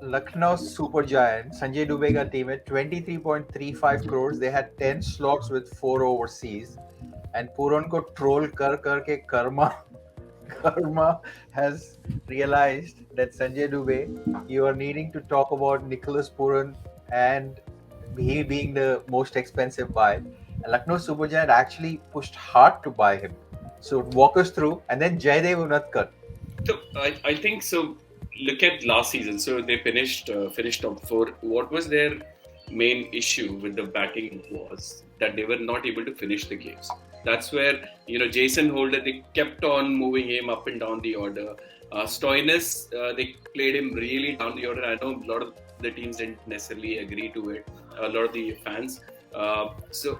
Lucknow Super Giants, Sanjay Dubey ka team at 23.35 crores. They had 10 slots with 4 overseas. And Pooran ko troll kar ke Karma has realized that Sanjay Dubey, you are needing to talk about Nicholas Pooran and he being the most expensive buy. And Lucknow Super Giant actually pushed hard to buy him. So walk us through. And then Jaydev Unadkat. So I think so. Look at last season. So they finished top four. What was their main issue with the batting was that they were not able to finish the games. That's where Jason Holder, they kept on moving him up and down the order. Stoinis, they played him really down the order. I know a lot of the teams didn't necessarily agree to it. A lot of the fans. So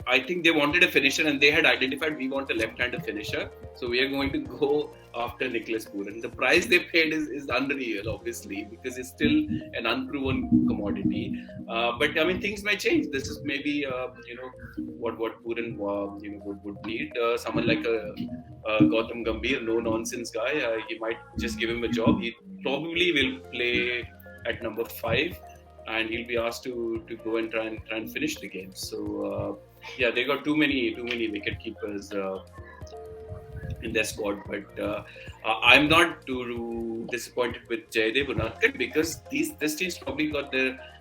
I think they wanted a finisher, and they had identified we want a left-handed finisher. So we are going to go after Nicholas Pooran. The price they paid is unreal, obviously, because it's still an unproven commodity. But I mean, things may change. This is maybe what Pooran would need. Someone like a Gowtham Gambhir, no nonsense guy. He might just give him a job. He probably will play at number 5. And he'll be asked to go and try and finish the game. So they got too many wicket keepers in their squad. But I'm not too disappointed with Jaydev Unadkat because this team's probably got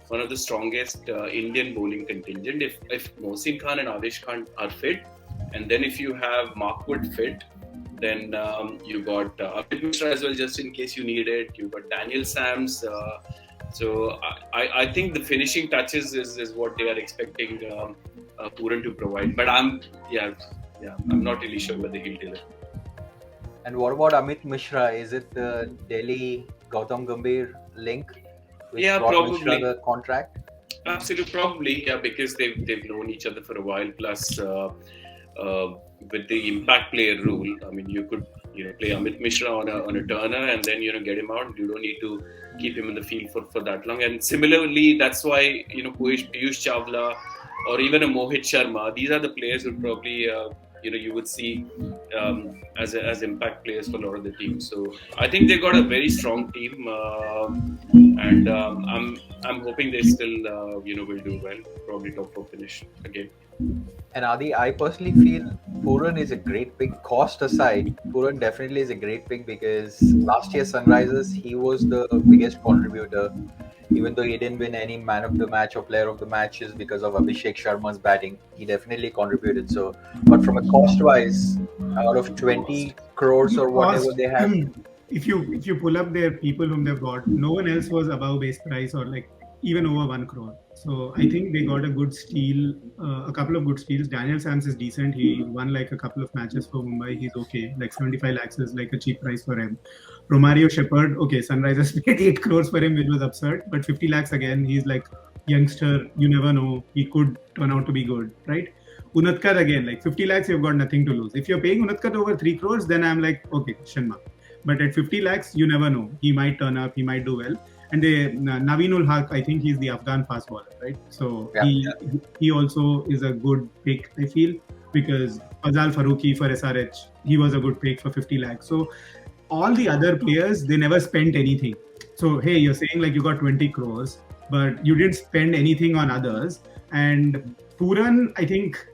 one of the strongest Indian bowling contingent. If Mohsin Khan and Avesh Khan are fit, and then if you have Markwood fit, then you got Amit Mishra as well, just in case you need it. You got Daniel Sams. So I think the finishing touches is what they are expecting Pooran to provide. But I'm not really sure whether he'll deliver. And what about Amit Mishra? Is it the Delhi Gautam Gambhir link which brought probably Mishra the contract? Absolutely, probably, because they've known each other for a while. Plus, with the impact player rule, I mean, you could play Amit Mishra on a turner and then get him out. You don't need to keep him in the field for that long. And similarly, that's why Piyush Chawla or even a Mohit Sharma, these are the players who probably you would see as impact players for a lot of the teams. So I think they got a very strong team, and I'm hoping they still will do well, probably top 4 finish again. And Adi, I personally feel Pooran is a great pick. Cost aside, Pooran definitely is a great pick because last year Sunrisers, he was the biggest contributor. Even though he didn't win any man of the match or player of the matches because of Abhishek Sharma's batting, he definitely contributed. So, but from a cost wise, out of 20 crores or whatever they have, if you pull up their people whom they've got, no one else was above base price or like even over 1 crore. So I think they got a good steal, a couple of good steals. Daniel Sams is decent. He won like a couple of matches for Mumbai. He's okay. Like 75 lakhs is like a cheap price for him. Romario Shepherd, okay, Sunrisers paid 8 crores for him, which was absurd. But 50 lakhs again, he's like youngster. You never know. He could turn out to be good, right? Unadkat again, like 50 lakhs, you've got nothing to lose. If you're paying Unadkat over 3 crores, then I'm like, okay, Sharma. But at 50 lakhs, you never know. He might turn up. He might do well. And Naveen-ul-Haq, I think he's the Afghan fast bowler, right? So he also is a good pick, I feel, because Fazal Farooqi for SRH, he was a good pick for 50 lakhs. So all the other players, they never spent anything. So, hey, you're saying like you got 20 crores, but you didn't spend anything on others. And Pooran, I think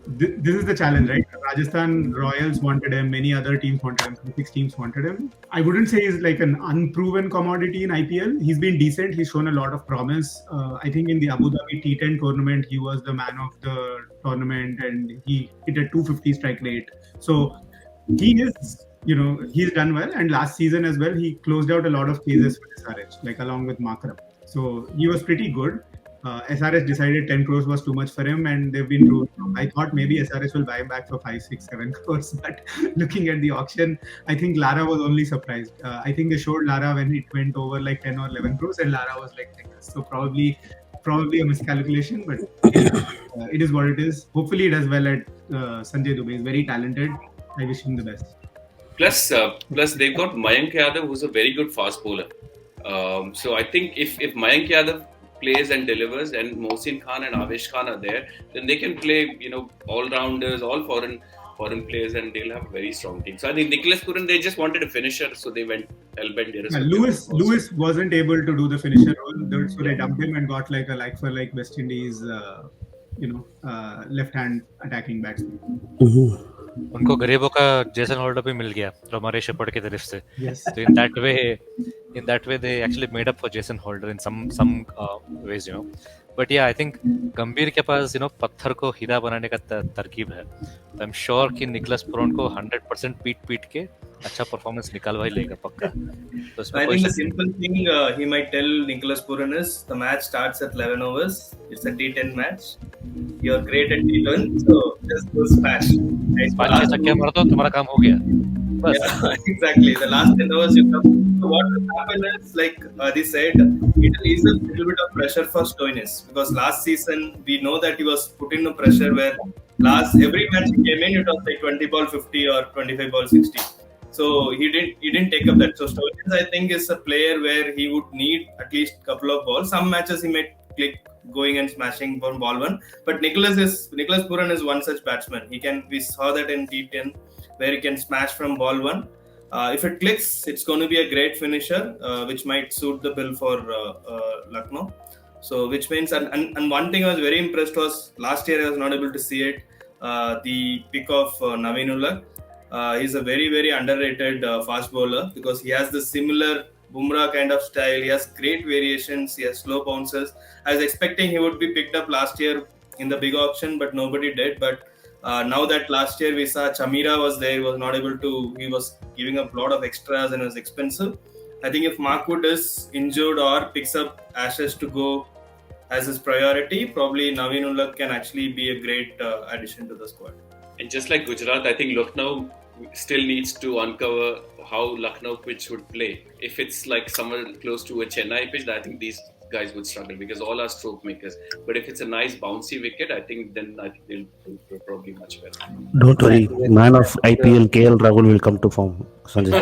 this is the challenge, right? Rajasthan Royals wanted him, many other teams wanted him, 6 teams wanted him. I wouldn't say he's like an unproven commodity in IPL. He's been decent. He's shown a lot of promise. I think in the Abu Dhabi T10 tournament, he was the man of the tournament and he hit a 250 strike rate. So he is, he's done well. And last season as well, he closed out a lot of cases for SRH, like along with Makram. So he was pretty good. SRH decided 10 crores was too much for him, and they've been through. I thought maybe SRH will buy him back for 5, 6, 7 crores, but looking at the auction, I think Lara was only surprised. I think they showed Lara when it went over like 10 or 11 crores, and Lara was like this. So probably a miscalculation, but it is what it is. Hopefully, it does well at Sanjay Dubey. He's very talented. I wish him the best. Plus they've got Mayank Yadav, who's a very good fast bowler. So I think if Mayank Yadav plays and delivers, and Mohsin Khan and Avesh Khan are there, then they can play, all-rounders, all foreign foreign players, and they'll have a very strong team. So I think Nicholas Pooran, they just wanted a finisher, so they went hell-bent. Lewis wasn't able to do the finisher role, so they dumped him and got like a like for like West Indies, left-hand attacking batsman. उनको गरीबों का Jason holder भी मिल गया Romario shepherd की तरफ से. Yes. So in that way they actually made up for Jason Holder in some ways, But yeah, I think गंभीर के पास पत्थर को हीरा बनाने का तरकीब है. तो I'm sure कि निकोलस पुरन को 100% पीट के अच्छा परफॉर्मेंस निकालवा ही लेगा पक्का. तो I think the simple thing he might tell Nicholas Pooran is the match starts at 11 overs. It's a T10 match. You're great at T10, so just go smash. 5-6 छक्के मार दो, तुम्हारा काम हो गया. बस. Yeah, exactly. The last 10 overs you come. So what will happen is, like Adi said, it will ease a little bit of pressure for Stoinis, because last season we know that he was put into pressure where every match he came in, it was like 20 ball 50 or 25 ball 60. So he didn't take up that. So Stoinis, I think, is a player where he would need at least a couple of balls. Some matches he might click going and smashing from ball one. But Nicholas Pooran is one such batsman. We saw that in T10 where he can smash from ball one. If it clicks, it's going to be a great finisher, which might suit the bill for Lucknow. So which means, and one thing I was very impressed was last year I was not able to see it. The pick of Naveen-ul-Haq. He's a very, very underrated fast bowler because he has the similar Bumrah kind of style. He has great variations. He has slow bounces. I was expecting he would be picked up last year in the big auction, but nobody did. But now that last year we saw Chamira was there, he was not able to. He was giving up a lot of extras and it was expensive. I think if Markwood is injured or picks up Ashes to go as his priority, probably Naveen-ul-Haq can actually be a great addition to the squad. And just like Gujarat, I think Lucknow still needs to uncover how Lucknow pitch would play. If it's like somewhere close to a Chennai pitch, I think these guys would struggle because all are stroke makers. But if it's a nice bouncy wicket, I think they'll probably much better. Don't worry, man of IPL KL Rahul will come to form. Sanjay.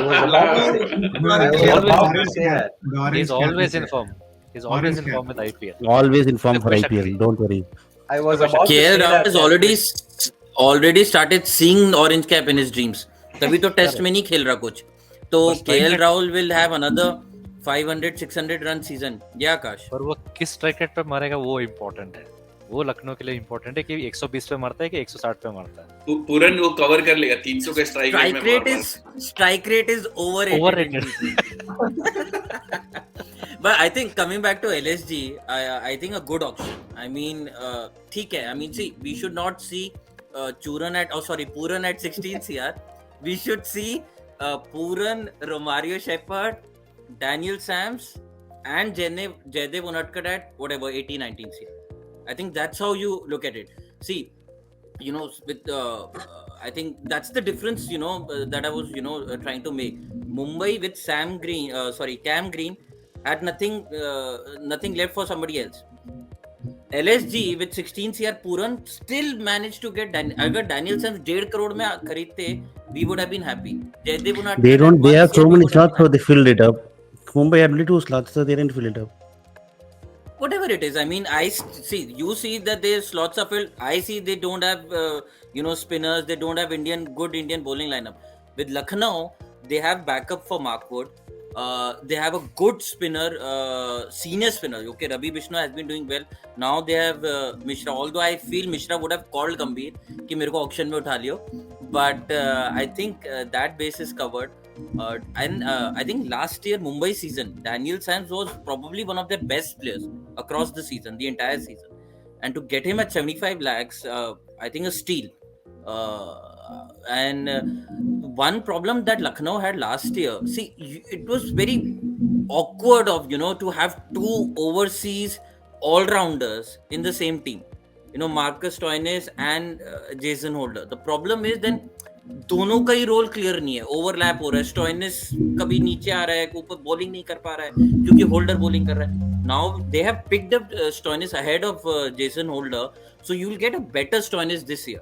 He's always in form. He's always in form with IPL. Always in form for IPL. Don't worry. I was about KL Rahul has already started seeing orange cap in his dreams. तभी तो test में नहीं खेल रहा कुछ. तो KL Rahul will have another 500-600 run season. Yeah, Akash. पर वो किस स्ट्राइक रेट पे मारेगा वो इम्पोर्टेंट है. वो लखनऊ के लिए इम्पोर्टेंट है कि 120 पे मारता है कि 160 पे मारता है. पूरन वो कवर कर लेगा 300 का strike rate is overrated. But I think coming back to LSG, I think a good option. I mean, ठीक है. I mean, see, we should not see Pooran at 16 CR. We should see Pooran, Romario Shepherd, Daniel Sams, and Jaydev Unadkat at whatever 18-19 CR. I think that's how you look at it. See, with I think that's the difference, that I was, trying to make. Mumbai with Cam Green had nothing left for somebody else. LSG with 16 CR Pooran still managed to get अगर Daniel Sams 1.5 crore में खरीदते, we would have been happy. They have so many slots, so they filled it up. Mumbai had only 2 slots, so they didn't fill it up. Whatever it is, I mean, you see that their slots are filled. I see they don't have, spinners. They don't have good Indian bowling lineup. With Lucknow, they have backup for Markwood. They have a good spinner, senior spinner. Okay, Ravee has been doing well. Now they have Mishra. Although I feel Mishra would have called Gambhir कि मेरे को auction में उठा लियो. But I think that base is covered. And I think last year Mumbai season, Daniel Sams was probably one of their best players across the season, the entire season. And to get him at 75 lakhs, I think a steal. And one problem that Lucknow had last year, see, it was very awkward of, to have 2 overseas all-rounders in the same team. Marcus Stoinis and Jason Holder. The problem is then दोनों का ही role clear नहीं है, overlap हो रहा है. Stoinis कभी नीचे आ रहा है, ऊपर बॉलिंग नहीं कर पा रहा है क्योंकि होल्डर बॉलिंग कर रहा है. Now they have picked up Stoinis ahead of Jason holder, so you will get a better Stoinis this year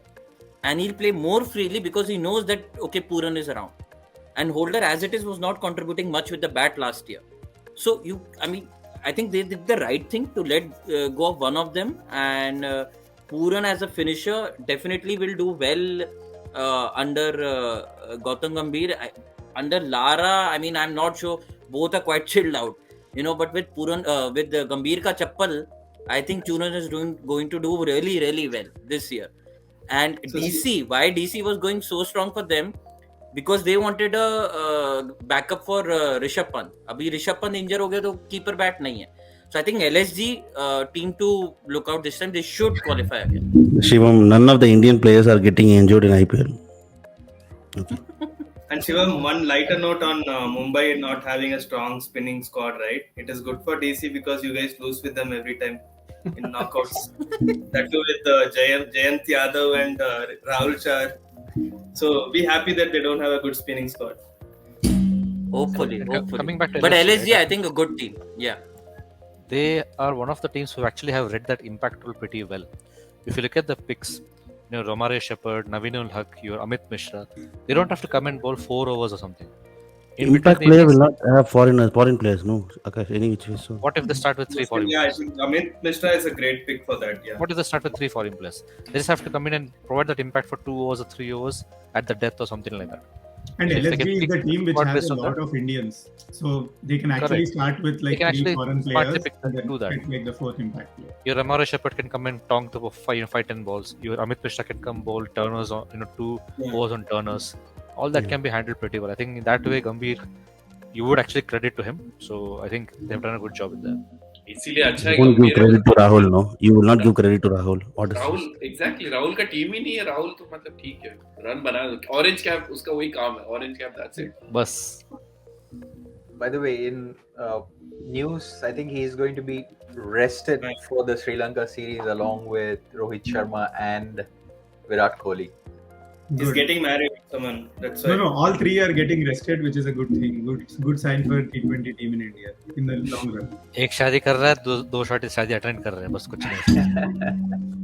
and he'll play more freely because he knows that Pooran is around, and Holder as it is was not contributing much with the bat last year. So I think they did the right thing to let go of one of them, and Pooran as a finisher definitely will do well under Gowtham Gambhir. Under Lara, I mean, I'm not sure. Both are quite chilled out, you know. But with Pooran, with Gambhir ka chappal, I think Churan is going to do really, really well this year. And DC, why DC was going so strong for them? Because they wanted a backup for Rishabh Pant. अभी Rishabh Pant injure हो गया तो keeper bat नहीं है. So I think LSG team to look out this time. They should qualify again. Shivam, none of the Indian players are getting injured in IPL. Okay. And Shivam, one lighter note on Mumbai not having a strong spinning squad, right? It is good for DC because you guys lose with them every time in knockouts. That too with Jayant Yadav and Rahul Char. So be happy that they don't have a good spinning squad. Hopefully. Coming back to but LSG, LSG, I think a good team. Yeah. They are one of the teams who actually have read that impact rule pretty well. If you look at the picks, you know, Romario Shepherd, Naveen-ul-Haq, your Amit Mishra, they don't have to come and bowl 4 overs or something. Impact player will not have foreign players, no, Akash, any which way. So What if they start with 3 foreign Yeah, I players? think Amit Mishra is a great pick for that. Yeah. What if they start with 3 foreign players? They just have to come in and provide that impact for 2 overs or 3 overs at the death or something like that. And If they LSG can is pick the team which squad has based a on lot that. of Indians, so they can actually Correct. start with They like can 3 actually foreign smartly players pick and then do that. get like the 4th impact player. Your Romario Shepherd can come and tonk the 5-10 balls. Your Amit Mishra can come bowl turners on, 2 overs on turners. All that can be handled pretty well. I think in that way, Gambhir, you would actually credit to him. So I think they've done a good job with that. इसीलिए अच्छा है you won't give गंभीर credit to Rahul, no? You will not give credit to Rahul. What is Rahul this? Exactly Rahul का team ही नहीं है राहुल तो मतलब ठीक है रन बना ऑरेंज कैप उसका वही काम है orange cap that's it Bus. By the way, in news, I think he is going to be rested for the Sri Lanka series along with Rohit Sharma and Virat Kohli. He's Good. getting married, someone. That's why. No, all 3 are getting rested, which is a good thing. Good sign for T20 team in India in the long run. एक शादी कर रहा है, दो शादी attend कर रहे हैं, बस कुछ नहीं.